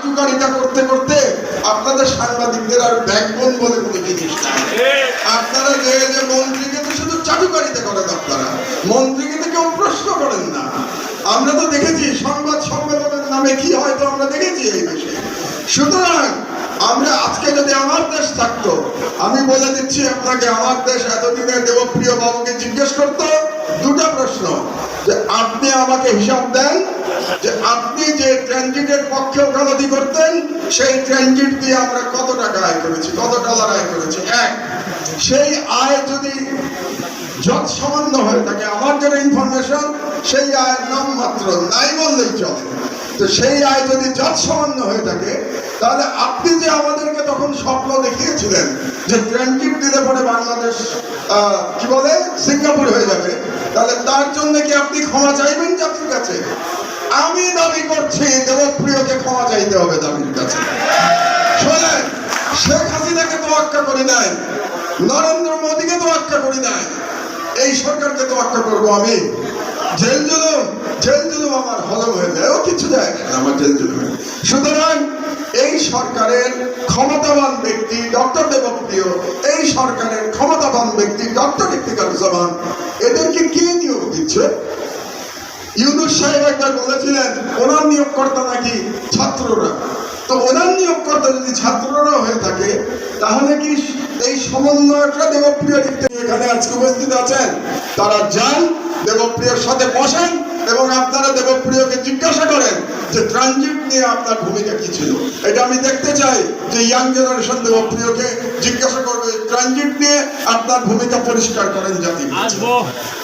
চাটুকারিতা করতে করতে আপনাদের সাংবাদিকদের আর ব্যাকবোন বলে কোনো জিনিস নাই। আপনারা যে মন্ত্রীকে তো শুধু চাটুকারিতা করেন, আপনারা মন্ত্রীকে তো কেউ প্রশ্ন করেন না। আমরা তো দেখেছি সংবাদ সম্মেলনের নামে কি হয়তো আমরা দেখেছি এই দেশে। সুতরাং আমরা আজকে যদি আমার দেশ থাকতো, আমি বলে দিচ্ছি আপনাকে, আমার দেশ এতদিনে দেবপ্রিয় বাবুকে জিজ্ঞেস করতো দুটা প্রশ্ন, যে আপনি আমাকে হিসাব দেন যে আপনি যে ট্রানজিটের পক্ষে ওকালতি করতেন সেই ট্রানজিট দিয়ে আমরা কত টাকা আয় করেছি, কত ডলার আয় করেছি। এক, সেই আয় যদি যত সামান্য হয়ে থাকে, আমার যেটা ইনফরমেশন সেই আয়ের নাম মাত্র নাই বললেই চলে, তো সেই আয় যদি যত সামান্য হয়ে থাকে, তাহলে আপনি যে আমাদেরকে তখন স্বপ্ন দেখিয়েছিলেন যে ট্রানজিট দিলে পরে বাংলাদেশ কি বলে সিঙ্গাপুর হয়ে যাবে, তাহলে তার জন্য কি আপনি ক্ষমা চাইবেন জাতির কাছে? আমি দাবি করছি দেবপ্রিয়কে ক্ষমা চাইতে হবে জাতির কাছে। শোনেন, শেখ হাসিনাকে তোয়াক্কা করি নাই, নরেন্দ্র মোদীকে তোয়াক্কা করি নাই, এই সরকারকে তোয়াক্কা করবো আমি? জেল জুলুম আমার হজম হয়ে যায়, ও কিছু যায় না আমার জেল জুলুম। সুতরাং এই সরকারের ক্ষমতাবান ব্যক্তি ডক্টর দেবপ্রিয়, এই সরকারের ক্ষমতাবান ব্যক্তি ডক্টর ইফতিখারুজ্জামান, এদেরকে কে নিয়োগ দিচ্ছে? ইউনূস সাহেব একবার বলেছিলেন ওনার নিয়োগকর্তা নাকি ছাত্ররা, তো ওনার নিয়োগকর্তা যদি ছাত্ররা হয়ে থাকে, তাহলে কি এই সমন্বয়করা দেবপ্রিয় এখানে আজকে উপস্থিত আছেন, তারা যান দেবপ্রিয়র সাথে বসেন এবং আপনারা দেবপ্রিয়কে জিজ্ঞাসা করেন যে ট্রানজিট নিয়ে আপনার ভূমিকা কি ছিল। এটা আমি দেখতে চাই যে ইয়াং জেনারেশন দেবপ্রিয়কে জিজ্ঞাসা করবে ট্রানজিট নিয়ে আপনার ভূমিকা পরিষ্কার করেন জাতি।